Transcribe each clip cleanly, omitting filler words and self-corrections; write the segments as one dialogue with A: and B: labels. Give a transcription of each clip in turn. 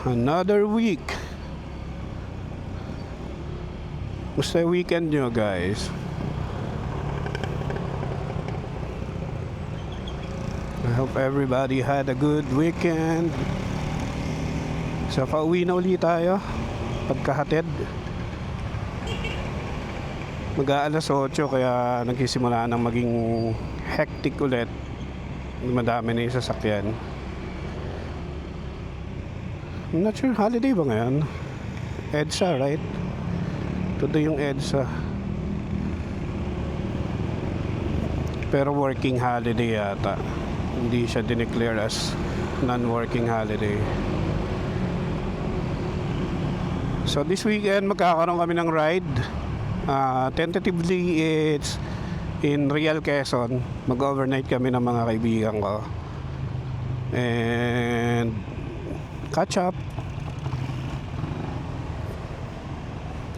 A: Another week. Musta yung weekend nyo, guys? I hope everybody had a good weekend. So, pauwi na ulit tayo pagkahatid. Mag-aalas 8, kaya nagsisimula ng maging hectic ulit. Madami na yung sasakyan. I'm not sure, holiday ba ngayon? EDSA, right? Today yung EDSA. Pero working holiday yata. Hindi siya dineclare as non-working holiday. So this weekend magkakaroon kami ng ride. Tentatively it's in Real Quezon. Mag-overnight kami ng mga kaibigan ko. And catch up.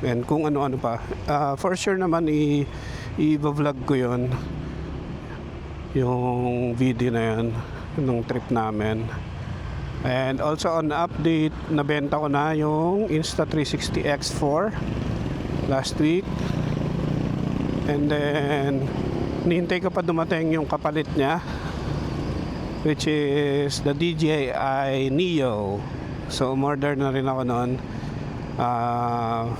A: And kung ano-ano pa. For sure naman i-vlog ko yon, yung video na yan ng trip namin. And also on update, nabenta ko na yung Insta360 X4 last week. And then nihintay ko pa dumating yung kapalit niya, which is the DJI Neo. So umorder na rin ako noon.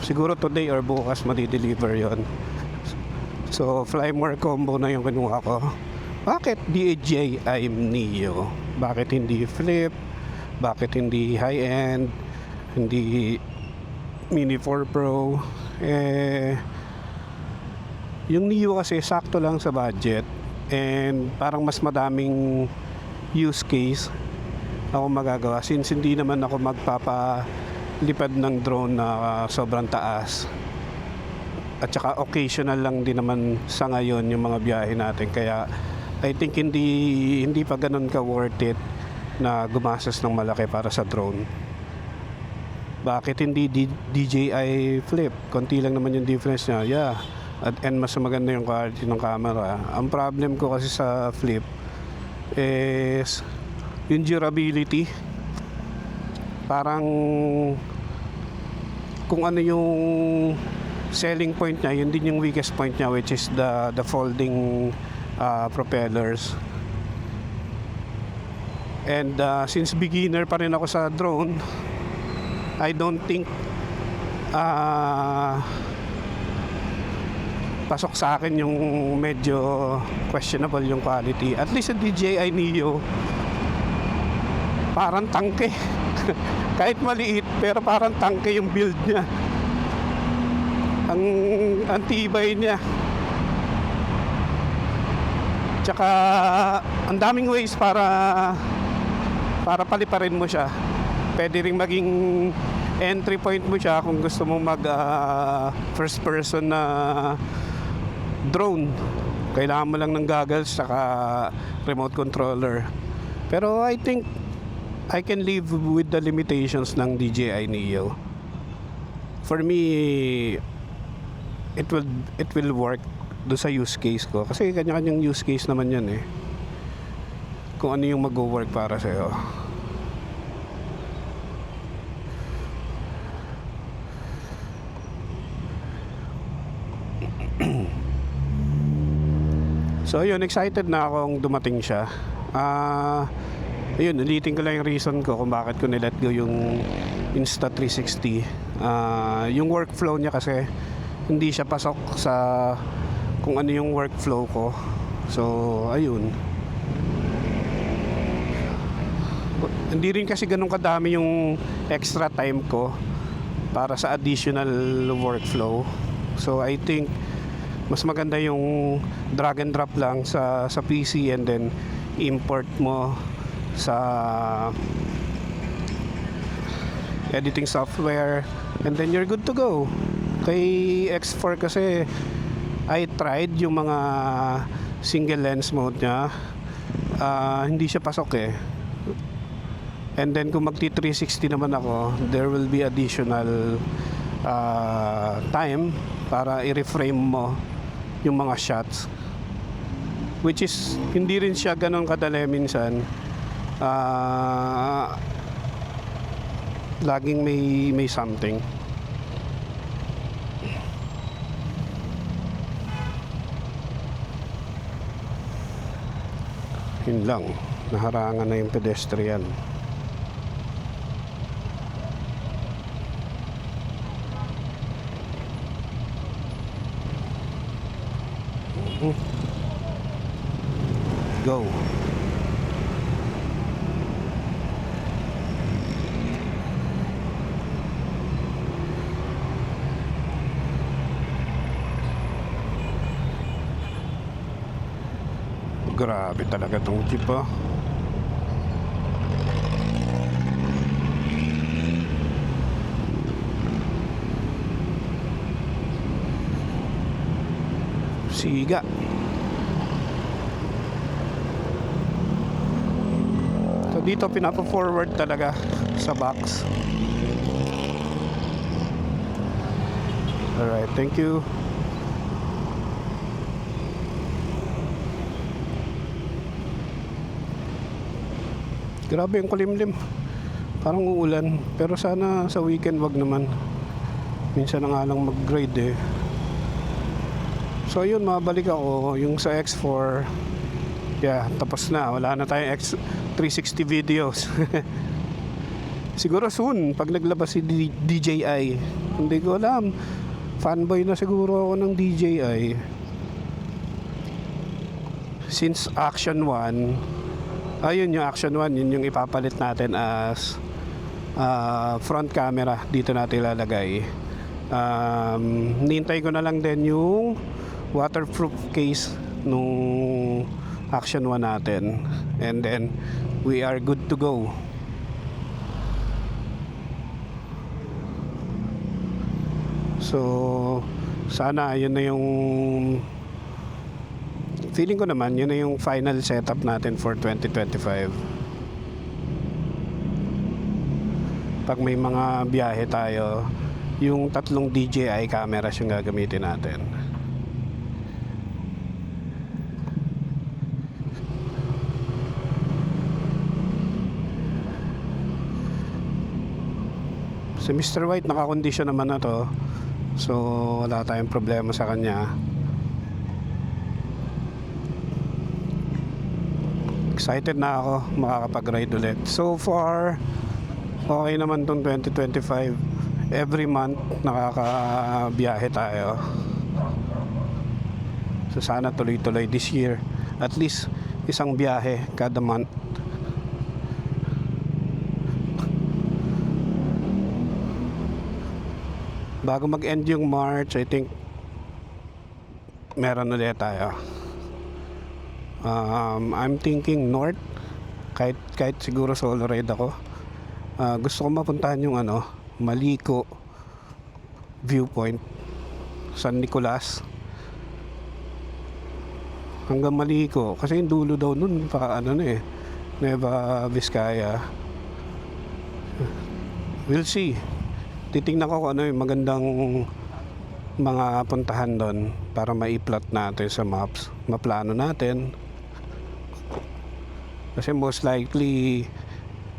A: Siguro today or bukas madi-deliver yon. So Flymore combo na yung kinuha ko. Bakit DJI Neo? Bakit hindi Flip? Bakit hindi high-end? Hindi Mini 4 Pro? Yung Neo kasi sakto lang sa budget. And parang mas madaming use case ako magagawa. Since hindi naman ako magpapalipad ng drone na sobrang taas. At saka occasional lang din naman sa ngayon yung mga biyahe natin. Kaya I think hindi pa ganun ka worth it na gumastos ng malaki para sa drone. Bakit hindi DJI Flip? Konti lang naman yung difference niya. Yeah. And mas maganda yung quality ng camera. Ang problem ko kasi sa Flip is yung durability. Parang kung ano yung selling point niya, yun din yung weakest point niya, which is the folding propellers. And since beginner pa rin ako sa drone, I don't think pasok sa akin yung medyo questionable yung quality. At least sa DJI Neo, parang tangke. Kahit maliit, pero parang tangke yung build niya. Ang tibay niya. Tsaka ang daming ways para paliparin mo siya. Pwede ring maging entry point mo siya kung gusto mong mag first person na drone. Kailangan mo lang ng goggles saka remote controller. Pero I think I can live with the limitations ng DJI Neo. For me, it will work do sa use case ko. Kasi kanya-kanyang use case naman yan eh. Kung ano yung mag-work para sa'yo. So yun, excited na akong dumating siya. Ayun, ulitin ko lang yung reason ko kung bakit ko nilet go yung Insta360. Yung workflow niya kasi hindi siya pasok sa kung ano yung workflow ko. So ayun, hindi rin kasi ganun kadami yung extra time ko para sa additional workflow. So I think mas maganda yung drag and drop lang sa PC and then import mo sa editing software and then you're good to go. Kay X4 kasi I tried yung mga single lens mode niya. Hindi siya pasok eh. And then kung magti 360 naman ako, there will be additional time para i-reframe mo yung mga shots, which is hindi rin siya ganun kadali minsan. laging may something. Yun lang, naharangan na yung pedestrian. Go. Grabe talaga tong jeep, ah. Siga. So dito pinapa-forward talaga sa box. Alright, thank you. Grabe yung kulimlim. Parang uulan. Pero sana sa weekend wag naman. Minsan na nga lang mag-grade eh. So yun, mabalik ako. Yung sa X4, yeah, tapos na. Wala na tayong X360 videos. Siguro soon, pag naglabas si DJI. Hindi ko alam. Fanboy na siguro ako ng DJI. Since Action 1, ayun yung Action 1, yun yung ipapalit natin as front camera. Dito natin ilalagay. Nintay ko na lang din yung waterproof case nung Action 1 natin. And then, we are good to go. So, sana yun na yung feeling ko naman, yun na yung final setup natin for 2025. Pag may mga biyahe tayo, yung tatlong DJI cameras yung gagamitin natin. Si Mr. White naka-condition naman na to. So wala tayong problema sa kanya. Excited na ako makakapag-ride ulit. So far, okay naman tong 2025. Every month nakakabiyahe tayo. So sana tuloy-tuloy this year. At least isang biyahe kada month. Bago mag-end yung March, I think meron ulit tayo. I'm thinking north. Kahit siguro solo ride ako. Gusto ko mapuntahan yung Maliko viewpoint, San Nicolas hanggang Maliko, kasi yung dulo daw nun pa Nueva Vizcaya. We'll see. Titingnan ko kung ano yung magandang mga puntahan doon para maiplot natin sa maps, maplano natin. Kasi most likely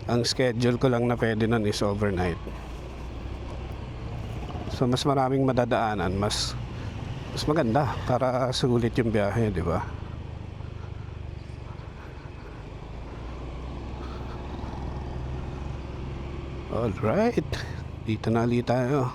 A: ang schedule ko lang na pwede nun is overnight. So mas maraming madadaanan, mas maganda para sulit yung biyahe, di ba? Alright, dito na ulit tayo.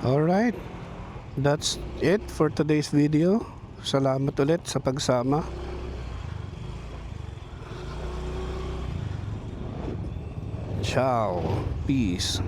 A: Alright, that's it for today's video. Salamat ulit sa pagsama. Ciao, peace.